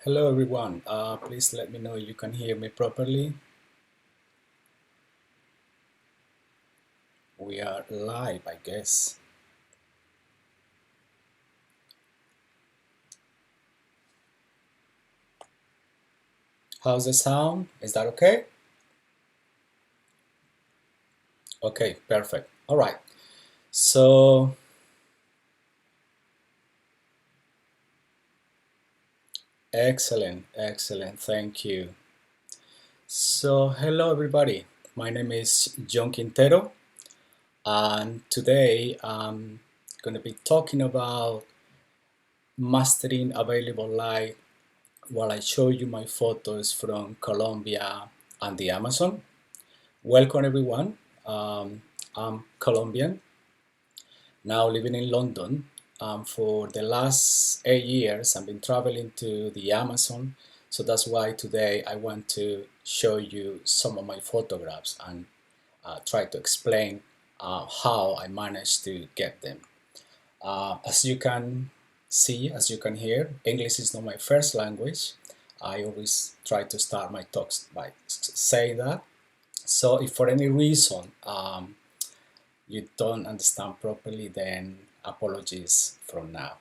Hello everyone, please let me know you can hear me properly. We are live, I guess. How's the sound? Is that okay? Okay, perfect. All right. So, excellent, excellent. Thank you. So, hello everybody. My name is John Quintero, and today I'm going to be talking about mastering available light while I show you my photos from Colombia and the Amazon. Welcome everyone. I'm Colombian, now living in London. For the last 8 years, I've been traveling to the Amazon, so that's why today I want to show you some of my photographs and try to explain how I managed to get them. As you can see, as you can hear, English is not my first language. I always try to start my talks by saying that. So if for any reason you don't understand properly, then apologies from now.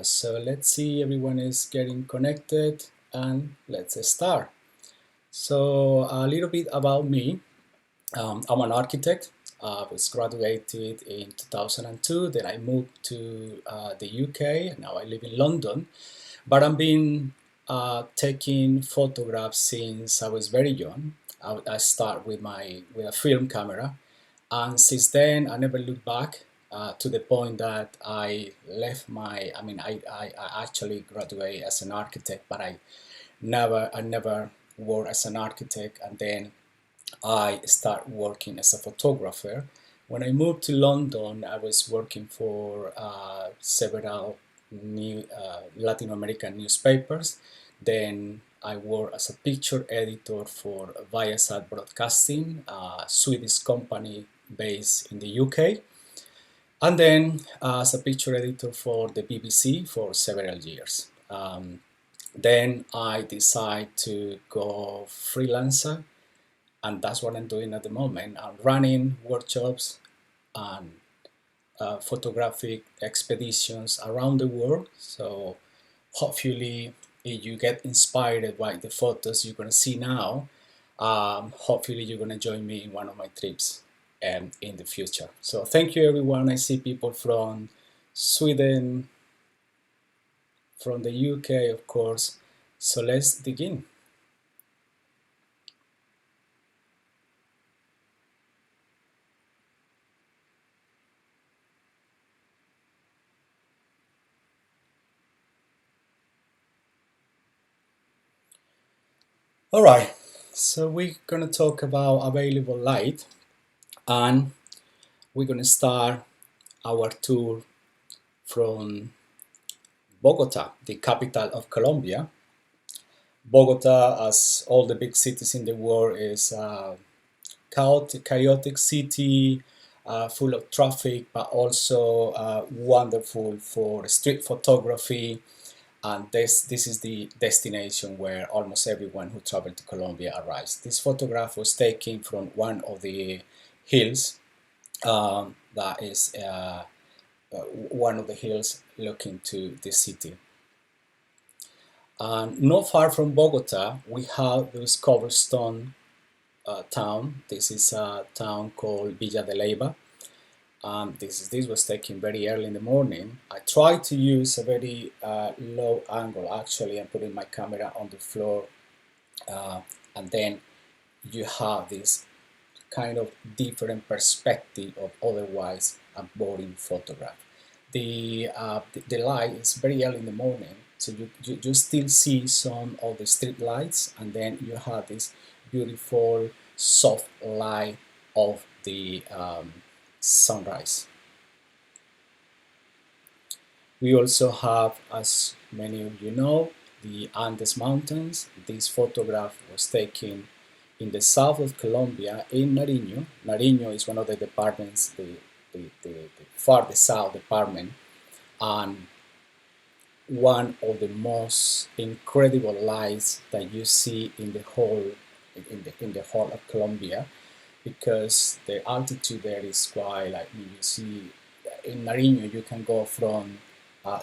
So let's see, everyone is getting connected and let's start. So a little bit about me. I'm an architect. I was graduated in 2002. Then I moved to the UK. Now I live in London. But I've been taking photographs since I was very young. I start with a film camera, and since then I never looked back to the point that I left my. I actually graduated as an architect, but I never worked as an architect, and then I started working as a photographer. When I moved to London, I was working for several Latin American newspapers. Then I worked as a picture editor for Viasat Broadcasting, a Swedish company based in the UK. And then as a picture editor for the BBC for several years. Then I decided to go freelancer, and that's what I'm doing at the moment. I'm running workshops and photographic expeditions around the world. So hopefully, if you get inspired by the photos you're going to see now, hopefully you're going to join me in one of my trips in the future. So thank you, everyone. I see people from Sweden, from the UK, of course. So let's begin. All right. So we're going to talk about available light, and we're going to start our tour from Bogota, the capital of Colombia. Bogota, as all the big cities in the world, is a chaotic city, full of traffic, but also wonderful for street photography. And this is the destination where almost everyone who traveled to Colombia arrives. This photograph was taken from one of the hills that is one of the hills looking to the city. Not far from Bogota, we have this cobblestone town. This is a town called Villa de Leyva. This was taken very early in the morning. I tried to use a very low angle actually, and putting my camera on the floor, and then you have this kind of different perspective of otherwise a boring photograph. The light is very early in the morning, so you still see some of the street lights, and then you have this beautiful soft light of the sunrise. We also have, as many of you know, the Andes Mountains. This photograph was taken in the south of Colombia, in Nariño. Nariño is one of the departments, the farthest south department, and one of the most incredible lights that you see in the whole of Colombia, because the altitude there is quite like you see in Nariño you can go from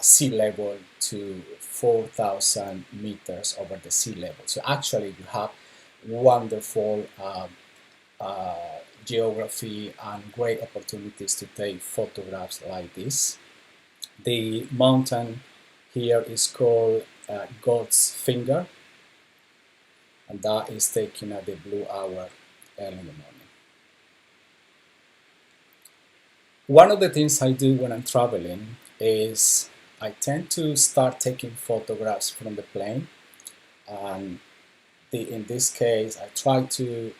sea level to 4,000 meters over the sea level. So actually you have wonderful uh, geography and great opportunities to take photographs like this. The mountain here is called God's Finger, and that is taken at the blue hour early in the morning. One of the things I do when I'm traveling is I tend to start taking photographs from the plane, and in this case I try to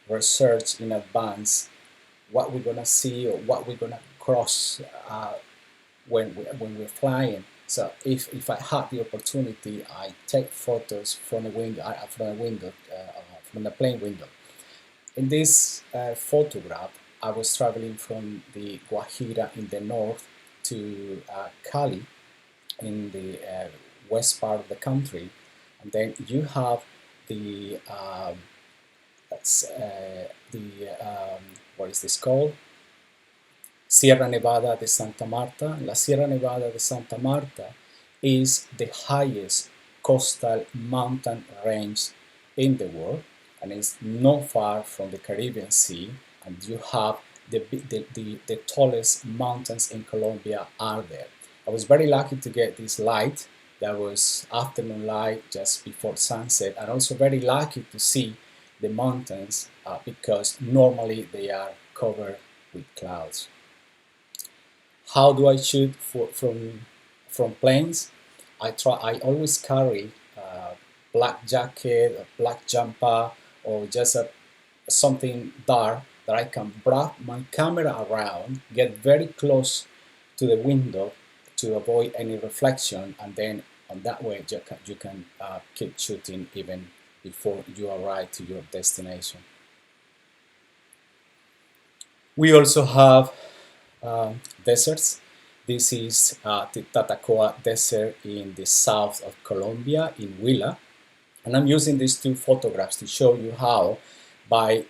research in advance what we're gonna see or what we're gonna cross when we're flying. So if I had the opportunity, I take photos from the window, from the plane window. In this photograph, I was traveling from the Guajira in the north to Cali in the west part of the country, and then you have the what is this called? Sierra Nevada de Santa Marta. La Sierra Nevada de Santa Marta is the highest coastal mountain range in the world, and it's not far from the Caribbean Sea, and you have the tallest mountains in Colombia are there. I was very lucky to get this light. That was afternoon light just before sunset, and also very lucky to see the mountains because normally they are covered with clouds. How do I shoot from planes? I always carry a black jacket, a black jumper, or just something dark that I can wrap my camera around, get very close to the window to avoid any reflection, and then on that way you can keep shooting even before you arrive to your destination. We also have deserts. This is the Tatacoa Desert in the south of Colombia in Huila. And I'm using these two photographs to show you how by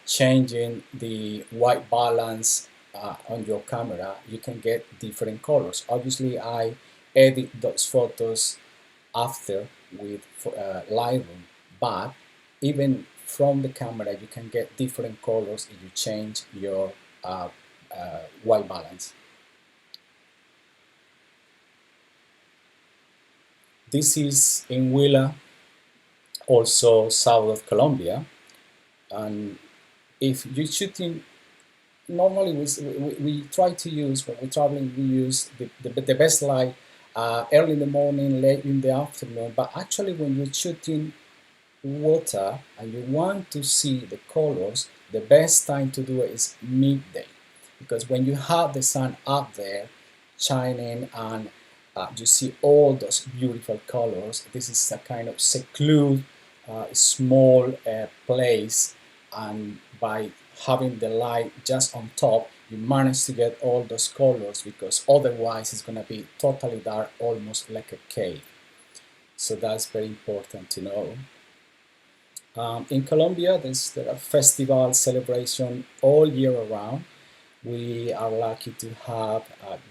changing the white balance on your camera, you can get different colors. Obviously, I edit those photos after with Lightroom, but even from the camera, you can get different colors if you change your white balance. This is in Huila, also south of Colombia, and if you're shooting, normally we try to use, when we're traveling, we use the best light early in the morning, late in the afternoon, but actually when you're shooting water and you want to see the colors, the best time to do it is midday, because when you have the sun up there shining and you see all those beautiful colors, this is a kind of secluded small place, and by having the light just on top you manage to get all those colors, because otherwise it's going to be totally dark, almost like a cave. So that's very important to know. In Colombia, there are festival celebration all year around. We are lucky to have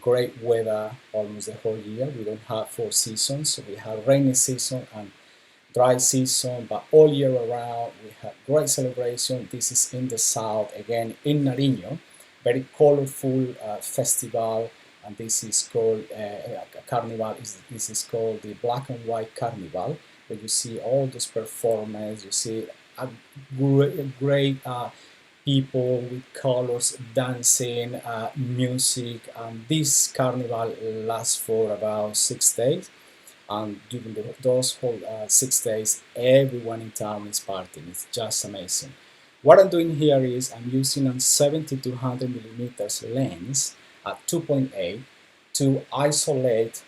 great weather almost the whole year. We don't have four seasons, so we have rainy season and dry season, but all year around we have great celebration. This is in the south, again in Nariño, very colorful festival, and this is called Carnival. This is called the Black and White Carnival, where you see all those performances, you see a great people with colors, dancing, music, and this carnival lasts for about 6 days. And during those whole 6 days, everyone in town is partying. It's just amazing. What I'm doing here is I'm using a 70-100 millimeters lens at 2.8 to isolate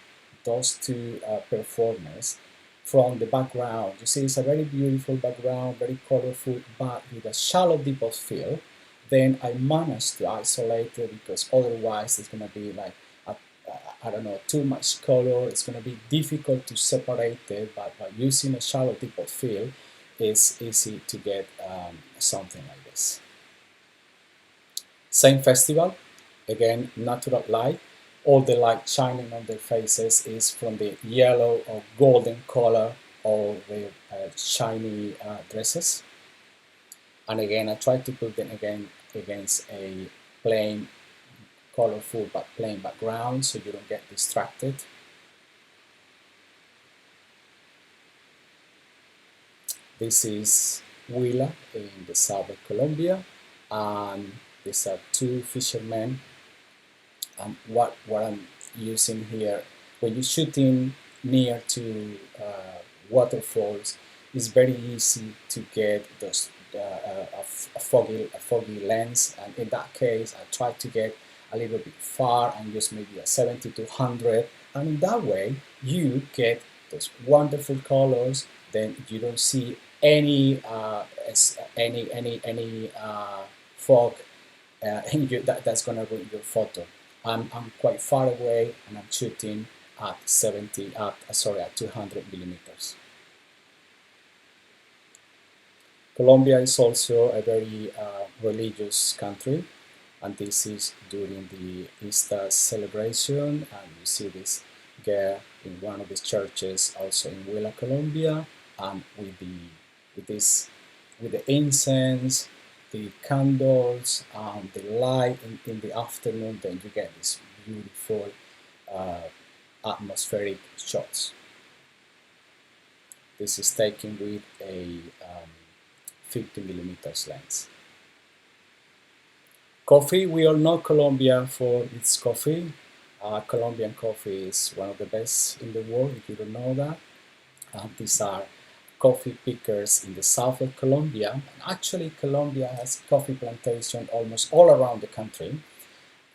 those two performers from the background. You see, it's a very beautiful background, very colorful, but with a shallow depth of field. Then I managed to isolate it, because otherwise it's going to be like a I don't know, too much color, it's going to be difficult to separate it, but by using a shallow depth of field, it's easy to get something like this. Same festival, again, natural light. All the light shining on their faces is from the yellow or golden color of the shiny dresses. And again, I try to put them again against a plain, colorful but plain background so you don't get distracted. This is Huila in the south of Colombia, and these are two fishermen. What I'm using here, when you're shooting near to waterfalls, it's very easy to get those a foggy lens, and in that case I try to get a little bit far and use maybe a 70 to 100, and in that way you get those wonderful colors. Then you don't see any fog that's gonna ruin your photo. I'm quite far away and I'm shooting at 200 millimeters. Colombia is also a very religious country, and this is during the Easter celebration, and you see this girl in one of the churches also in Huila, Colombia, and with the incense, the candles, and the light in the afternoon, then you get these beautiful atmospheric shots. This is taken with a 50 millimeters lens. Coffee, we all know Colombia for its coffee. Colombian coffee is one of the best in the world, if you don't know that. These are coffee pickers in the south of Colombia. And actually, Colombia has coffee plantation almost all around the country.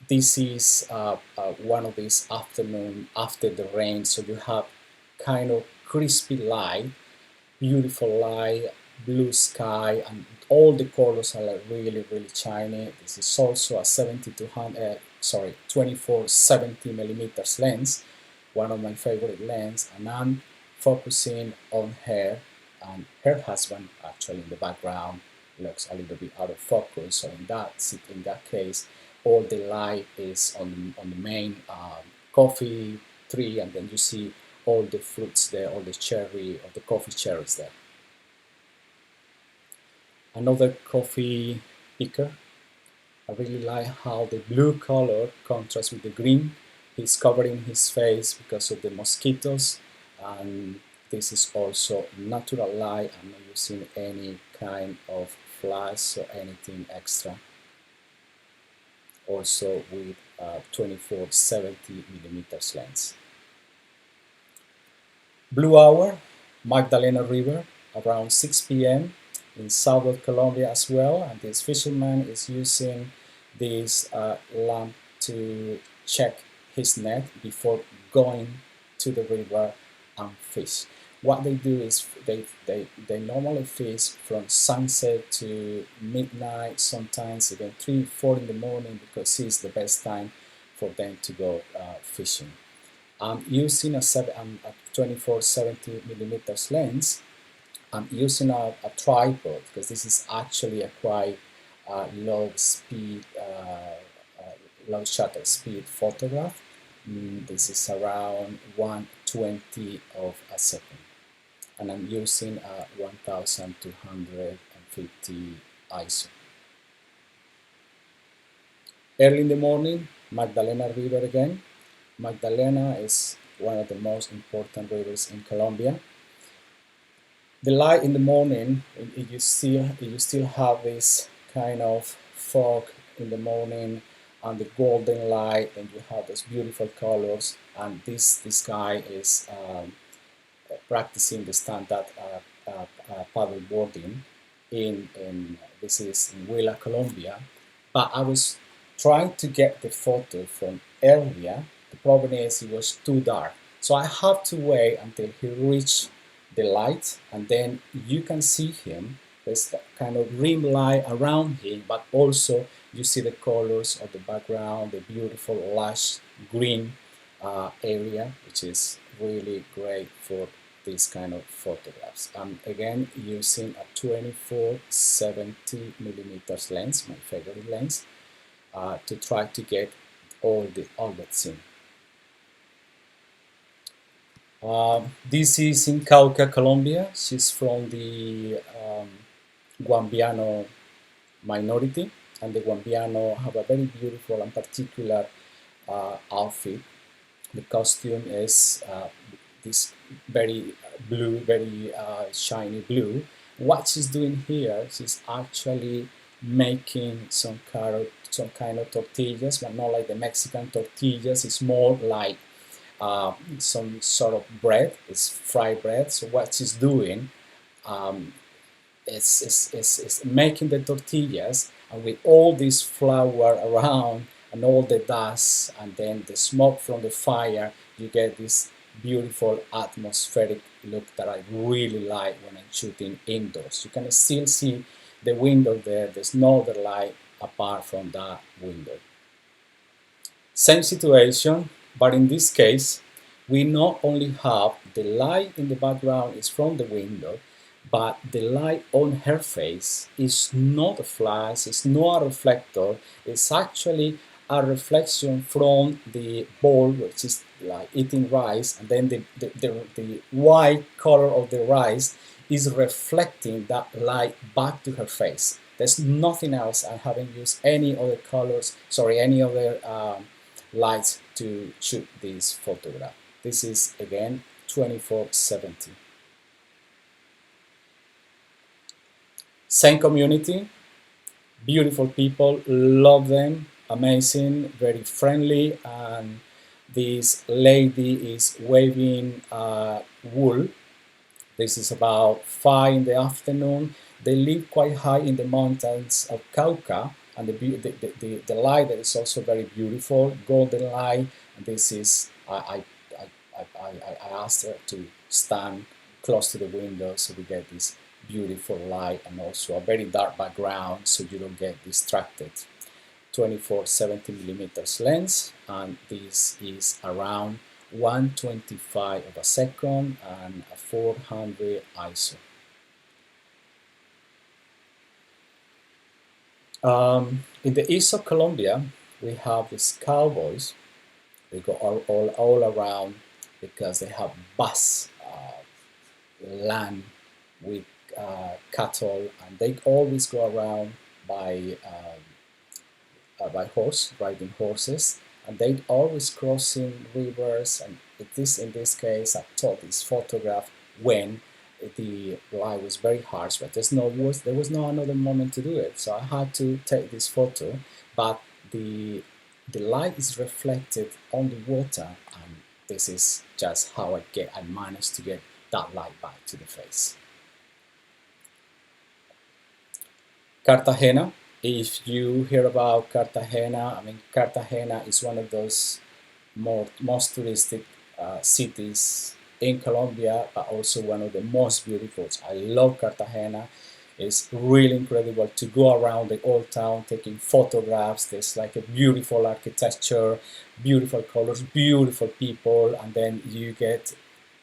This is one of these afternoon after the rain, so you have kind of crispy light, beautiful light, blue sky, and all the colors are like really shiny. This is also a 24-70 millimeters lens, one of my favorite lens, and I'm focusing on her, and her husband actually in the background looks a little bit out of focus. So in that case, all the light is on the main coffee tree, and then you see all the fruits there, all the cherry or the coffee cherries there. Another coffee picker. I really like how the blue color contrasts with the green. He's covering his face because of the mosquitoes, and this is also natural light. I'm not using any kind of flash or anything extra. Also with 24-70 millimeters lens. Blue hour, Magdalena River, around 6 p.m. in south of Colombia as well, and this fisherman is using this lamp to check his net before going to the river and fish. What they do is they normally fish from sunset to midnight, sometimes even 3-4 in the morning, because it's the best time for them to go fishing. I'm using a 24-70 millimeters lens. I'm using a tripod because this is actually a quite low speed, low shutter speed photograph. This is around 1/20 of a second, and I'm using a 1250 ISO. Early in the morning, Magdalena River again. Magdalena is one of the most important rivers in Colombia. The light in the morning, you still have this kind of fog in the morning, and the golden light, and you have those beautiful colors. And this guy is practicing the standard paddle boarding in this is in Huila, Colombia. But I was trying to get the photo from earlier. The problem is it was too dark, so I have to wait until he reached the light, and then you can see him. There's that kind of rim light around him, but also you see the colors of the background, the beautiful lush green area, which is really great for these kind of photographs. I'm again using a 24-70 millimeters lens, my favorite lens, to try to get all that scene. This is in Cauca, Colombia. She's from the Guambiano minority, and the Guambiano have a very beautiful and particular outfit. The costume is this very blue, very shiny blue. What she's doing here, she's actually making some kind of tortillas, but not like the Mexican tortillas. It's more like some sort of bread. It's fried bread. So what she's doing um, is making the tortillas, and with all this flour around and all the dust and then the smoke from the fire, you get this beautiful atmospheric look that I really like when I'm shooting indoors. You can still see the window there. There's no other light apart from that window. Same situation, but in this case, we not only have the light in the background is from the window, but the light on her face is not a flash, it's not a reflector, it's actually a reflection from the bowl, which is like eating rice, and then the white color of the rice is reflecting that light back to her face. There's nothing else. I haven't used any other colors, sorry, any other lights to shoot this photograph. This is again 24-70. Same community, beautiful people, love them, amazing, very friendly, and this lady is waving wool. This is about 5 in the afternoon. They live quite high in the mountains of Cauca, and the light that is also very beautiful, golden light. And this is I asked her to stand close to the window so we get this beautiful light and also a very dark background so you don't get distracted. 24-70 millimeters lens, and this is around 1/25 of a second and a 400 ISO. In the east of Colombia, we have these cowboys. They go all around because they have vast land with cattle, and they always go around by horse, riding horses, and they always crossing rivers. And in this case, I took this photograph when the light was very harsh, but there was no another moment to do it, so I had to take this photo. But the light is reflected on the water, and this is just how I managed to get that light back to the face. Cartagena. If you hear about Cartagena, I mean, Cartagena is one of those most touristic cities in Colombia, but also one of the most beautiful. I love Cartagena. It's really incredible to go around the old town taking photographs. There's like a beautiful architecture, beautiful colors, beautiful people, and then you get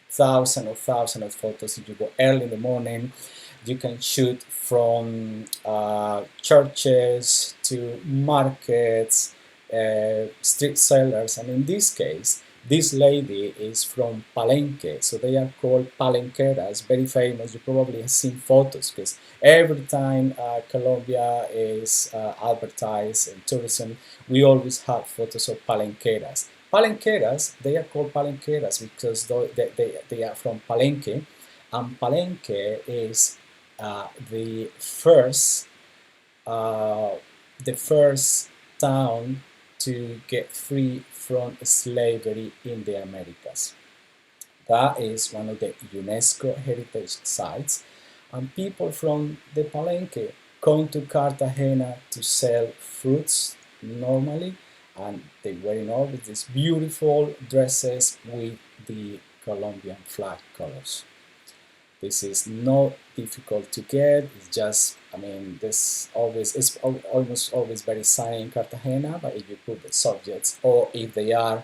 thousands of photos. If you go early in the morning, you can shoot from churches to markets, street sellers, and in this case, this lady is from Palenque, so they are called palenqueras, very famous. You probably have seen photos because every time Colombia is advertised in tourism, we always have photos of palenqueras. Palenqueras, they are called palenqueras because they are from Palenque, and Palenque is the first town to get free from slavery in the Americas. That is one of the UNESCO heritage sites, and people from the Palenque come to Cartagena to sell fruits normally, and they wearing all of these beautiful dresses with the Colombian flag colors. This is not difficult to get. It's just, I mean, it's almost always very sunny in Cartagena, but if you put the subjects, or if they are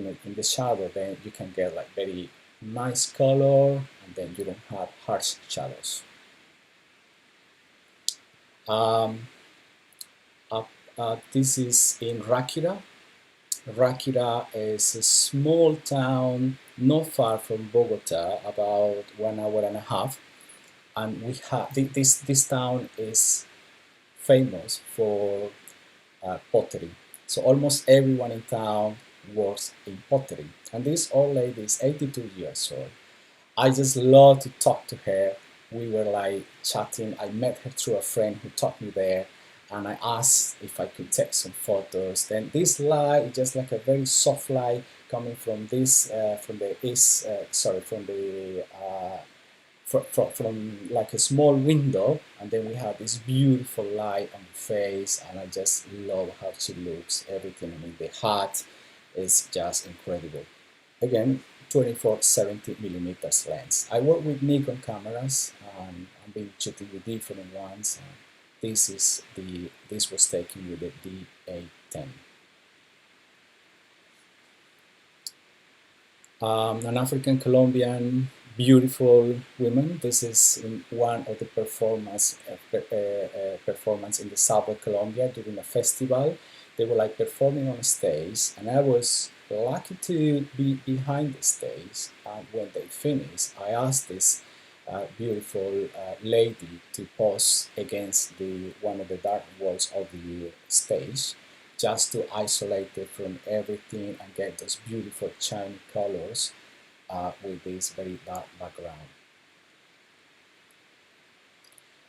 in the shadow, then you can get like very nice color, and then you don't have harsh shadows. Um, this is in Rakira. Rakira is a small town not far from Bogota, about 1 hour and a half, and we have this town is famous for pottery. So almost everyone in town works in pottery. And this old lady is 82 years old. I just love to talk to her. We were like chatting. I met her through a friend who taught me there, and I asked if I could take some photos. Then this light is just like a very soft light coming from this, from the east, from the from like a small window, and then we have this beautiful light on the face, and I just love how she looks. Everything, I mean, the hat is just incredible. Again, 24-70 mm lens. I work with Nikon cameras. I've been shooting with different ones. This was taken with the D810. An African Colombian beautiful woman. This is in one of the performance in the south of Colombia during a festival. They were like performing on stage, and I was lucky to be behind the stage. And when they finished, I asked this beautiful lady to pose against the one of the dark walls of the stage, just to isolate it from everything and get those beautiful shiny colors with this very dark background.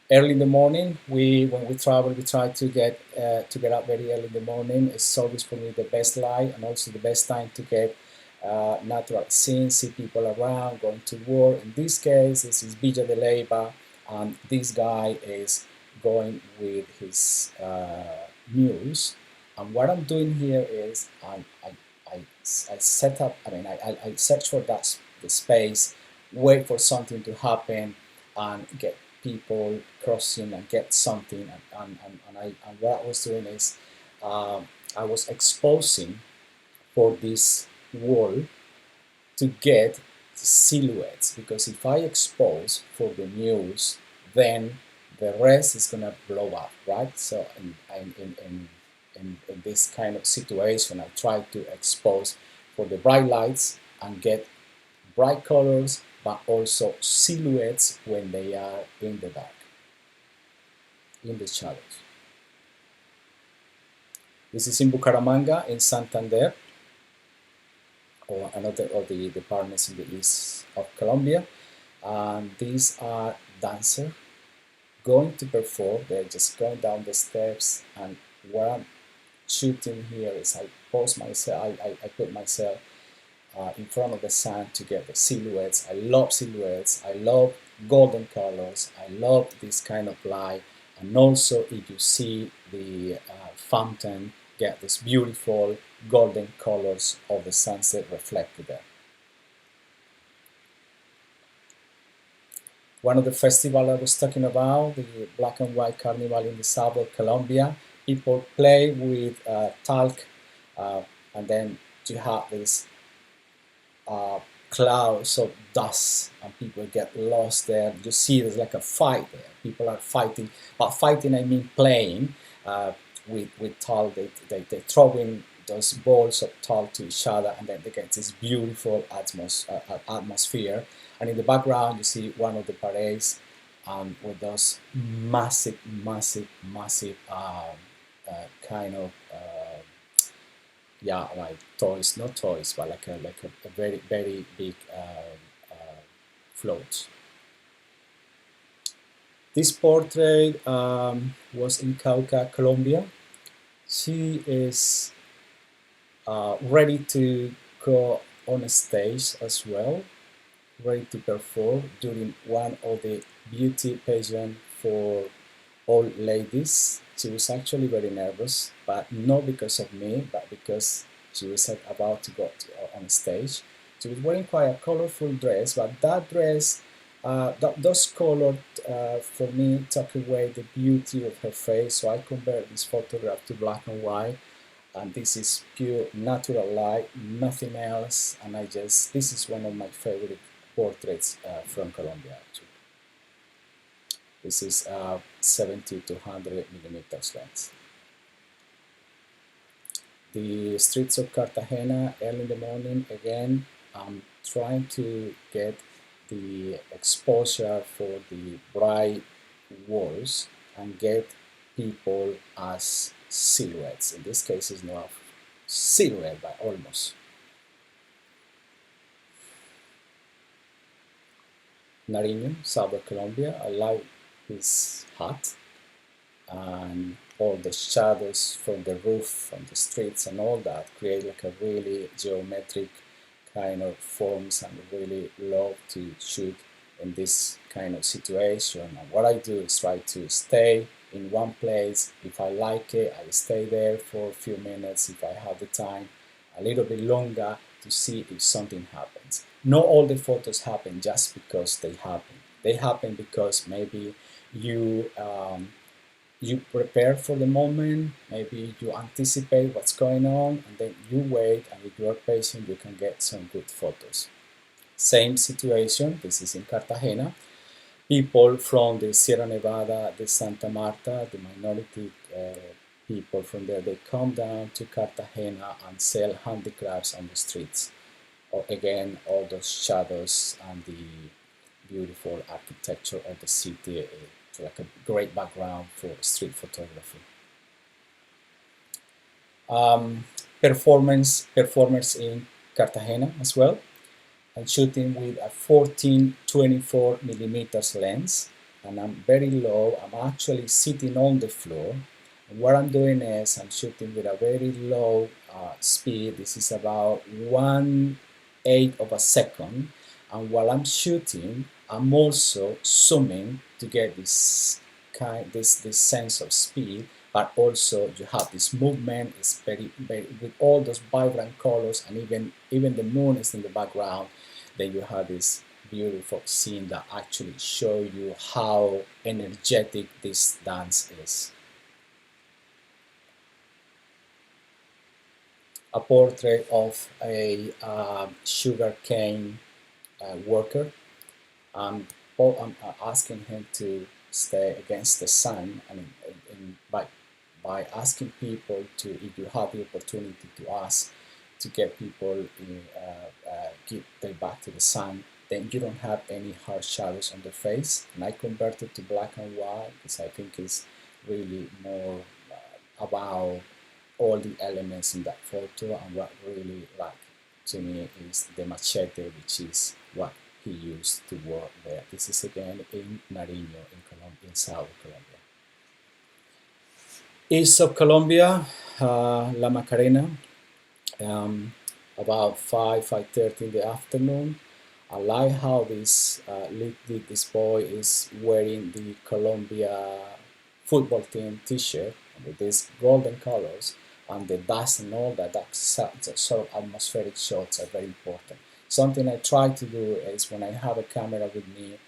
Early in the morning, when we travel, we try to get up very early in the morning. It's always for me the best light, and also the best time to get natural scenes, see people around, going to work. In this case, this is Villa de Leyva, and this guy is going with his mules. And what I'm doing here is I set up, I search for the space, wait for something to happen, and get people crossing and get something. And what I was doing is I was exposing for this wall to get silhouettes, because if I expose for the news, then the rest is gonna blow up, right? So in this kind of situation, I try to expose for the bright lights and get bright colors, but also silhouettes when they are in the dark, in the shadows. This is in Bucaramanga, in Santander, or another of the departments in the east of Colombia. And these are dancers going to perform. They're just going down the steps, and what I'm shooting here is I pose myself, I put myself in front of the sun to get the silhouettes. I love silhouettes. I love golden colors. I love this kind of light. And also, if you see the fountain, get this beautiful golden colors of the sunset reflected there. One of the festivals I was talking about, the black and white Carnival in the south of Colombia, people play with talc, and then you have this clouds of dust, and people get lost there. You see there's like a fight there. People are fighting. By fighting, I mean playing with talc. They're throwing those balls of talc to each other, and then they get this beautiful atmosphere. And in the background, you see one of the parades with those massive kind of like toys, not toys, but like a very big float. This portrait was in Cauca, Colombia. She is ready to go on a stage as well, ready to perform during one of the beauty pageant for old ladies. She was actually very nervous, but not because of me, but because she was about to go on stage. She was wearing quite a colorful dress, but that dress, those colors for me took away the beauty of her face. So I compared this photograph to black and white, and this is pure natural light, nothing else. And this is one of my favorite portraits from Colombia. Actually. This is 70 to 100 millimeters lens. The streets of Cartagena early in the morning. Again, I'm trying to get the exposure for the bright walls and get people as silhouettes. In this case, it's not silhouette, but almost. Nariño, south of Colombia. I like this hut and all the shadows from the roof, from the streets and all that create like a really geometric kind of forms, and really love to shoot in this kind of situation. And what I do is try to stay in one place. If I like it, I stay there for a few minutes. If I have the time, a little bit longer to see if something happens. Not all the photos happen just because they happen. They happen because maybe you you prepare for the moment, maybe you anticipate what's going on, and then you wait, and if you are patient, you can get some good photos. Same situation, this is in Cartagena. People from the Sierra Nevada, the Santa Marta, the minority people from there, they come down to Cartagena and sell handicrafts on the streets. Or again, all those shadows and the beautiful architecture of the city, like a great background for street photography. Performers in Cartagena as well. I'm shooting with a 14-24 millimeters lens, and I'm very low. I'm actually sitting on the floor. And what I'm doing is I'm shooting with a very low speed. This is about 1/8 of a second. And while I'm shooting, I'm also zooming to get this sense of speed, but also you have this movement. It's very with all those vibrant colors, and even the moon is in the background. Then you have this beautiful scene that actually show you how energetic this dance is. A portrait of a sugarcane worker. I'm asking him to stay against the sun, and by asking people to, if you have the opportunity to ask to get people give their back to the sun, then you don't have any harsh shadows on the face. And I converted to black and white because I think it's really more about all the elements in that photo, and what really like to me is the machete, which is what he used to work there. This is again in Nariño in Colombia, in South Colombia. East of Colombia, La Macarena, about 5:30 in the afternoon. I like how this boy is wearing the Colombia football team T-shirt with these golden colors, and the dust and all that. That sort of atmospheric shots are very important. Something I try to do is when I have a camera with me,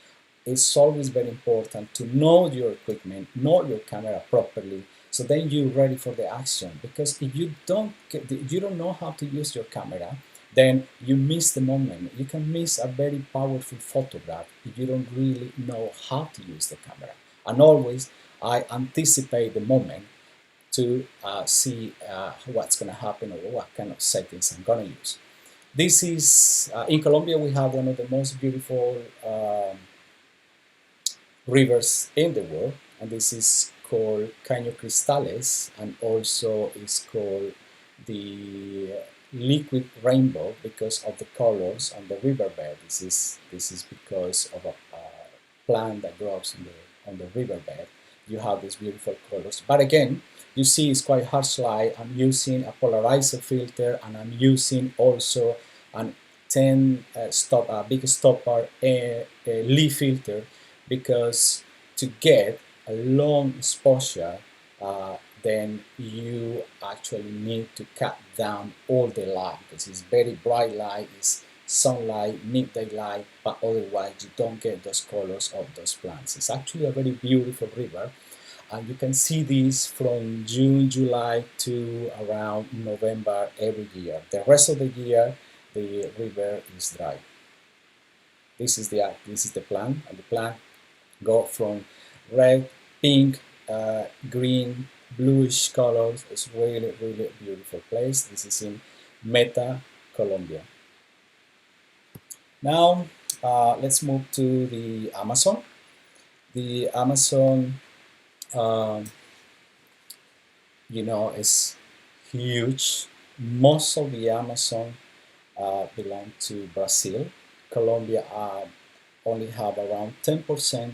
it's always very important to know your equipment, know your camera properly, so then you're ready for the action. Because if you don't know how to use your camera, then you miss the moment. You can miss a very powerful photograph if you don't really know how to use the camera. And always, I anticipate the moment to see what's going to happen or what kind of settings I'm going to use. This is, in Colombia, we have one of the most beautiful rivers in the world, and this is called Caño Cristales, and also is called the liquid rainbow because of the colors on the riverbed. This is because of a plant that grows on the riverbed. You have these beautiful colors, but again, you see it's quite harsh light. I'm using a polarizer filter, and I'm using also an 10 big stopper leaf filter, because to get a long exposure, then you actually need to cut down all the light, because it's very bright light, it's sunlight, midday light, but otherwise you don't get those colors of those plants. It's actually a very beautiful river. And you can see this from June, July to around November every year. The rest of the year, the river is dry. This is the plan, and the plan go from red, pink, green, bluish colors. It's really, really beautiful place. This is in Meta, Colombia. Now, let's move to the Amazon. The Amazon, um, is huge. Most of the Amazon belong to Brazil. Colombia only have around 10%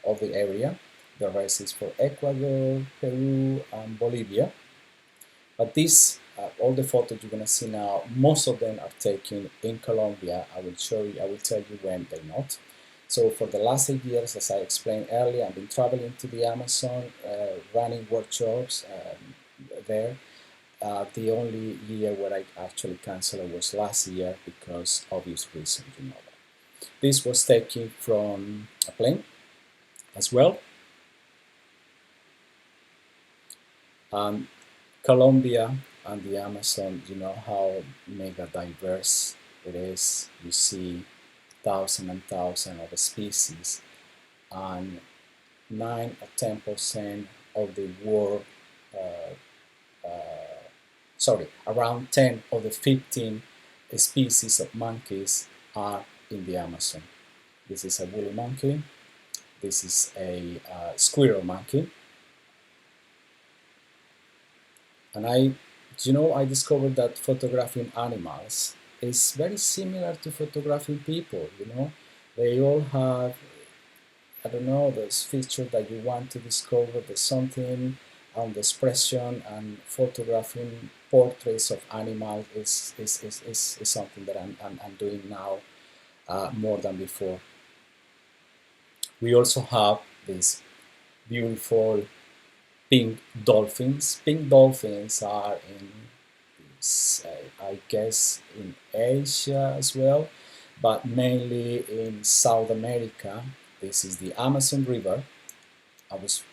of the area. The rest is for Ecuador, Peru, and Bolivia. But all the photos you're gonna see now, most of them are taken in Colombia. I will tell you when they're not. So for the last 8 years, as I explained earlier, I've been traveling to the Amazon, running workshops there. The only year where I actually canceled was last year because obvious reasons, that. This was taken from a plane as well. Colombia and the Amazon, you know how mega diverse it is. You see thousands and thousands of species, and 9 or 10% of the world, around 10 of the 15 species of monkeys are in the Amazon. This is a woolly monkey. This is a squirrel monkey. And I discovered that photographing animals is very similar to photographing people. They all have, I don't know, those features that you want to discover. There's something on the expression, and photographing portraits of animals is something that I'm doing now more than before. We also have these beautiful pink dolphins. Pink dolphins are I guess, in Asia as well, but mainly in South America. This is the Amazon River. This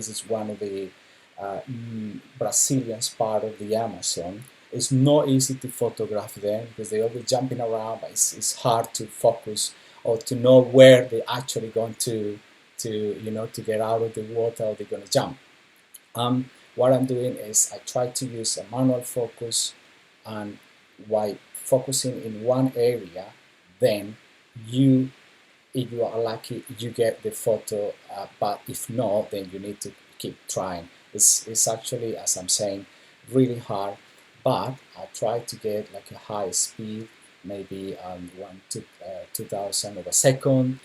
is one of the Brazilian part of the Amazon. It's not easy to photograph them because they're always jumping around, but it's hard to focus or to know where they're actually going to get out of the water, or they're going to jump. What I'm doing is I try to use a manual focus, and while focusing in one area, then if you are lucky, you get the photo, but if not, then you need to keep trying. It's actually, as I'm saying, really hard, but I try to get like a high speed, maybe 2,000 of a second.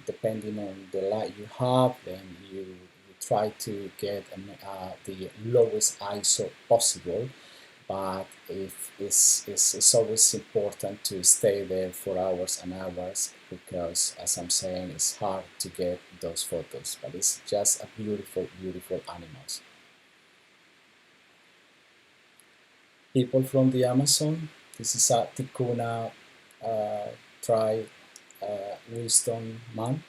Depending on the light you have, then you try to get the lowest ISO possible. But it's always important to stay there for hours and hours, because, as I'm saying, it's hard to get those photos, but it's just a beautiful, beautiful animals. People from the Amazon. This is a Ticuna tribe wisdom man,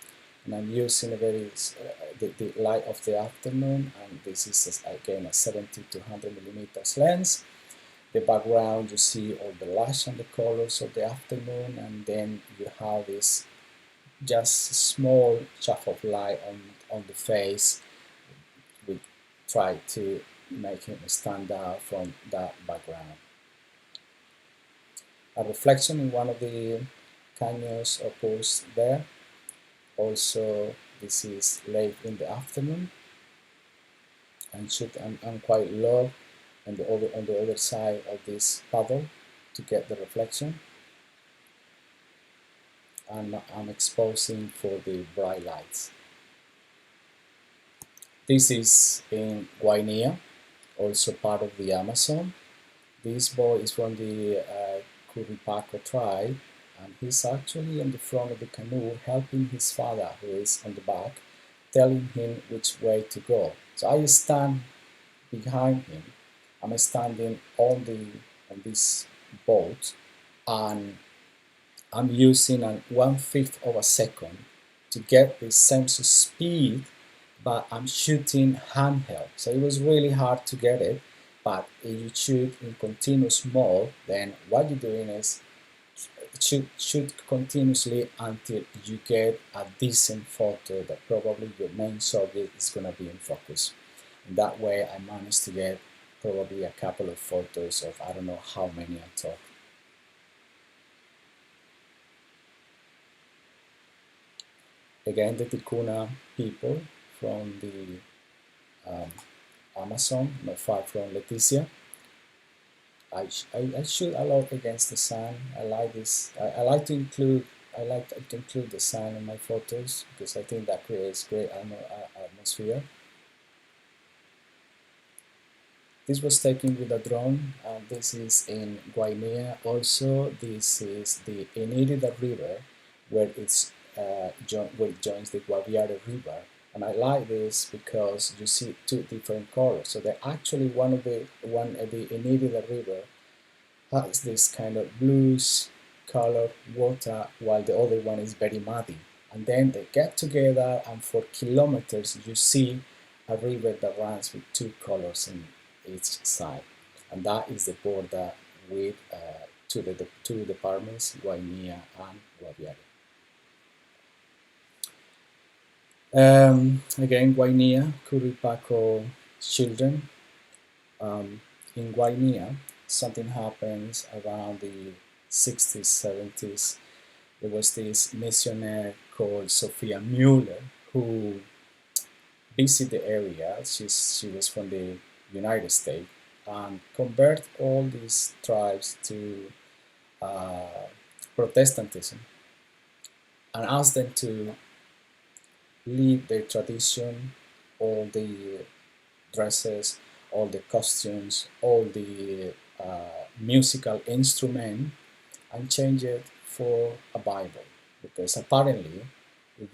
and I'm using the light of the afternoon, and this is again a 70 to 100 millimeters lens. The background, you see all the light and the colors of the afternoon, and then you have this just small shaft of light on the face. We try to make him stand out from that background. A reflection in one of the canyons or pools there. Also, this is late in the afternoon, and I'm quite low on the other side of this paddle to get the reflection, and I'm exposing for the bright lights. This is in Guinea, also part of the Amazon. This boy is from the Curipaco tribe, and he's actually on the front of the canoe helping his father, who is on the back, telling him which way to go. So I stand behind him. I'm standing on this boat, and I'm using a 1/5 of a second to get the same speed but I'm shooting handheld, so it was really hard to get it. But if you shoot in continuous mode, then what you're doing is shoot continuously until you get a decent photo that probably your main subject is going to be in focus. And that way I managed to get probably a couple of photos of I don't know how many on top. Again, the Ticuna people from the um, Amazon, not far from Leticia. I shoot a lot against the sun. I like this. I like to include the sun in my photos because I think that creates great atmosphere. This was taken with a drone. This is in Guinea. Also, this is the Inirida River, where where it joins the Guaviare River. And I like this because you see two different colors. So they're actually the Inirida River has this kind of blues color water, while the other one is very muddy. And then they get together, and for kilometers you see a river that runs with two colors in each side, and that is the border with the two departments, Guainía and Guaviare. Again, Guainía, Curipaco children. In Guinea, something happens around the 60s, 70s. There was this missionary called Sophia Mueller who visited the area. She was from the United States and convert all these tribes to uh, Protestantism and asked them to leave their tradition, all the dresses, all the costumes, all the musical instrument, and change it for a Bible, because apparently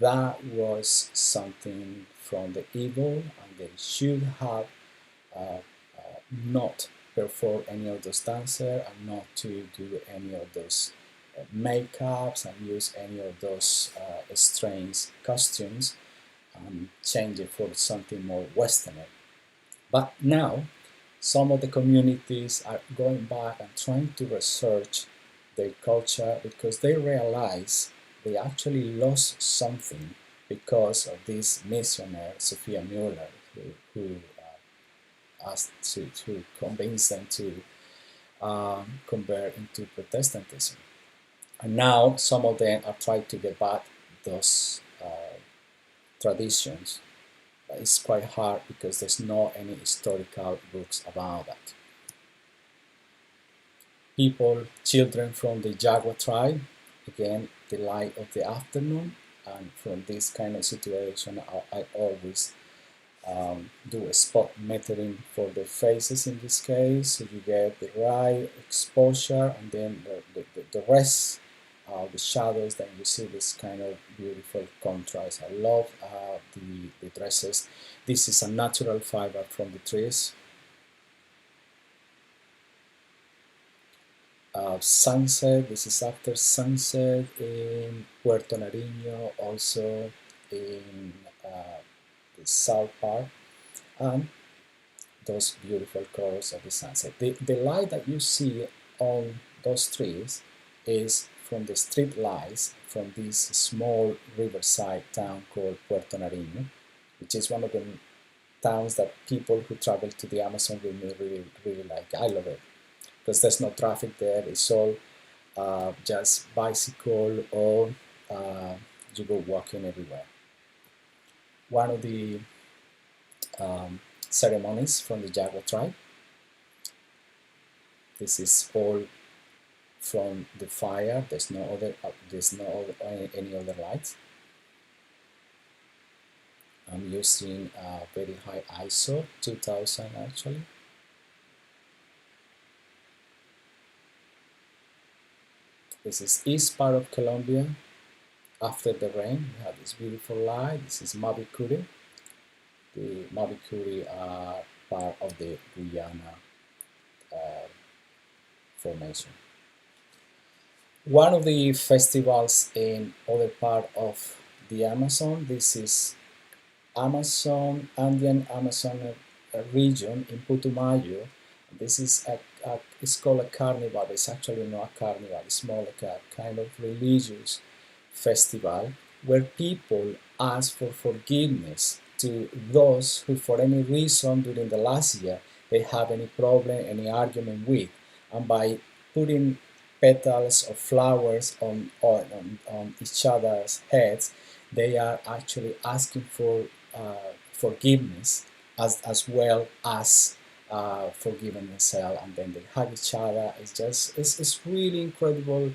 that was something from the evil, and they should have not perform any of those dances and not to do any of those makeups and use any of those strange costumes and change it for something more Western. But now, some of the communities are going back and trying to research their culture because they realize they actually lost something because of this missionary, Sophia Mueller, who asked to convince them to convert into Protestantism. And now some of them are trying to get back those traditions. It's quite hard because there's not any historical books about that. People, children from the Jaguar tribe, again, the light of the afternoon, and from this kind of situation, I always do a spot metering for the faces in this case, so you get the right exposure, and then the rest the shadows, then you see this kind of beautiful contrast. I love the dresses. This is a natural fiber from the trees. Sunset, this is after sunset in Puerto Nariño, also in the south part, and those beautiful colors of the sunset. The light that you see on those trees is from the street lights from this small riverside town called Puerto Nariño, which is one of the towns that people who travel to the Amazon with me really like. I love it because there's no traffic there. It's all just bicycle or you go walking everywhere. One of the ceremonies from the Jaguar tribe. This is all from the fire. There's no any other lights. I'm using a very high ISO, 2000 actually. This is east part of Colombia. After the rain, we have this beautiful light. This is Mabicuri. The Mabicuri are part of the Guyana formation. One of the festivals in other part of the Amazon, this is Andean Amazon region in Putumayo. This is it's called a carnival. It's actually not a carnival. It's more like a kind of religious festival where people ask for forgiveness to those who, for any reason during the last year, they have any problem, any argument with, and by putting petals of flowers on each other's heads, they are actually asking for forgiveness as well as forgiving themselves, and then they hug each other. It's really incredible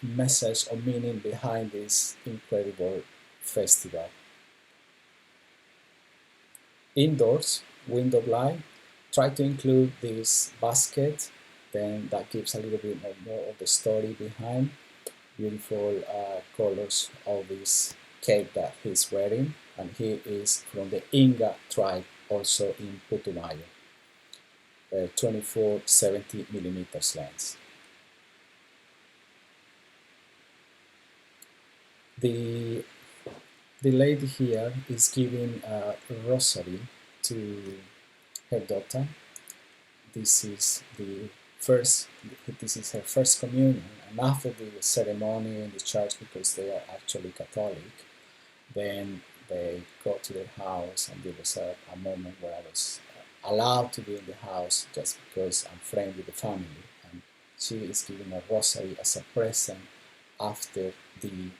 message or meaning behind this incredible festival. Indoors, window blind, try to include this basket, then that gives a little bit more of the story behind. Beautiful colors of this cape that he's wearing, and he is from the Inga tribe, also in Putumayo. 24-70 millimeters lens. The lady here is giving a rosary to her daughter. This is her first communion, and after the ceremony in the church, because they are actually Catholic, then they go to their house, and there was a moment where I was allowed to be in the house just because I'm friends with the family, and she is giving a rosary as a present after the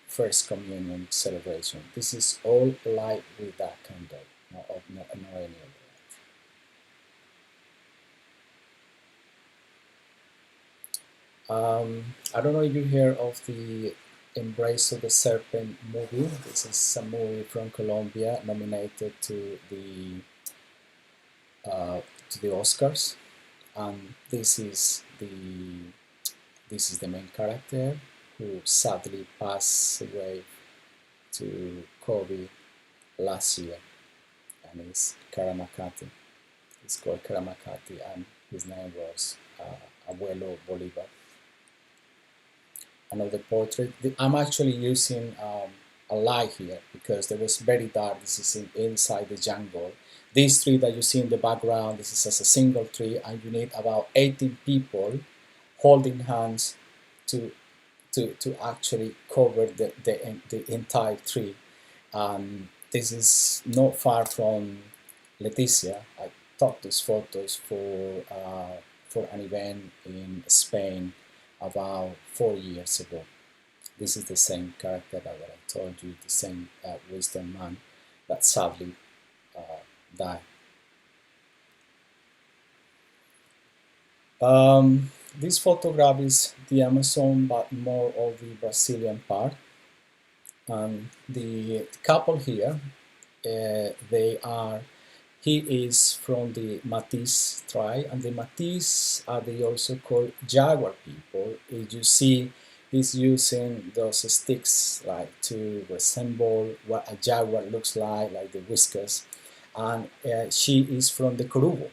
first communion celebration. This is all light with that candle, not any of that. I don't know if you hear of the Embrace of the Serpent movie. This is a movie from Colombia nominated to the Oscars, and this is the main character who sadly passed away to COVID last year, and it's Karamakati. It's called Karamakati, and his name was Abuelo Bolivar. Another portrait. I'm actually using a light here because there was very dark. This is inside the jungle. This tree that you see in the background, this is as a single tree, and you need about 18 people holding hands to actually cover the entire tree. This is not far from Leticia. I took these photos for an event in Spain about 4 years ago. This is the same character that I told you, the same wisdom man that sadly died. This photograph is the Amazon, but more of the Brazilian part. The couple here, he is from the Matisse tribe, and the Matisse are they also called jaguar people. If you see, he's using those sticks like to resemble what a jaguar looks like the whiskers, and she is from the Corubo.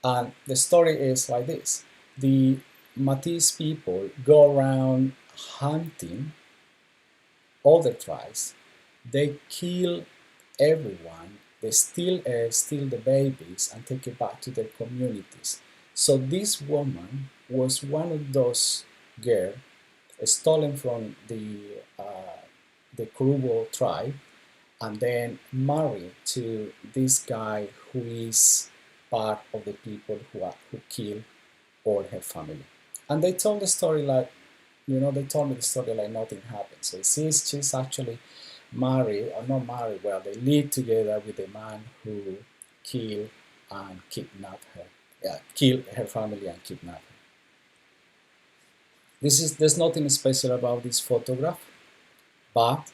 And the story is like this: the Matisse people go around hunting other tribes. They kill everyone. They steal the babies and take it back to their communities. So this woman was one of those girls stolen from the Kurubo tribe, and then married to this guy who is part of the people who killed all her family. And they told the story like, they told me the story like nothing happened. So she's actually married, or not married, well, they live together with a man who killed and kidnapped her. Yeah, killed her family and kidnapped her. There's nothing special about this photograph, but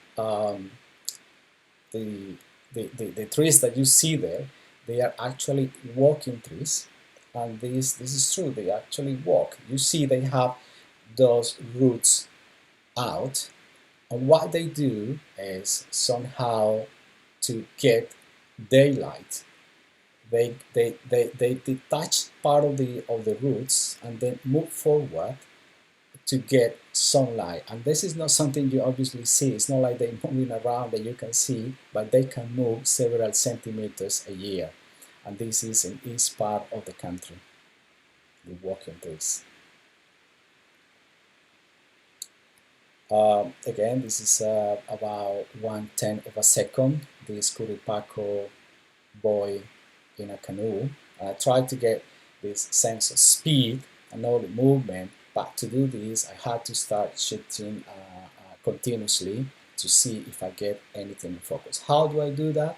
the trees that you see there, they are actually walking trees, and this is true. They actually walk. You see, they have those roots out, and what they do is somehow to get daylight. They detach part of the roots and then move forward to get sunlight. And this is not something you obviously see. It's not like they're moving around that you can see, but they can move several centimeters a year. And this is in east part of the country, the walking place. Again, this is about 1/10 of a second, this Curipaco boy in a canoe. And I tried to get this sense of speed and all the movement, but to do this I had to start shifting continuously to see if I get anything in focus. How do I do that?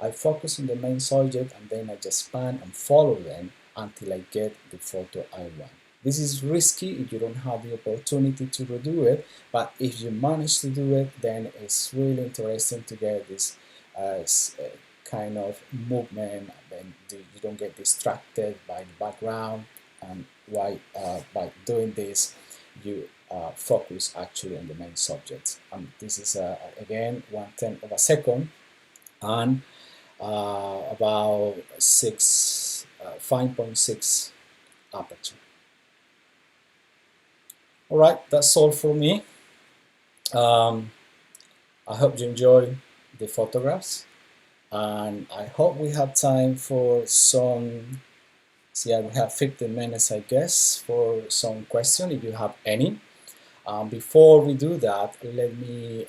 I focus on the main subject and then I just pan and follow them until I get the photo I want. This is risky if you don't have the opportunity to redo it, but if you manage to do it, then it's really interesting to get this kind of movement, and then you don't get distracted by the background, and by doing this you focus actually on the main subject. This is again 1/10 of a second and about 5.6 aperture. Alright, that's all for me. I hope you enjoy the photographs, and I hope we have time for some, yeah, we have 15 minutes I guess for some questions if you have any. Before we do that, let me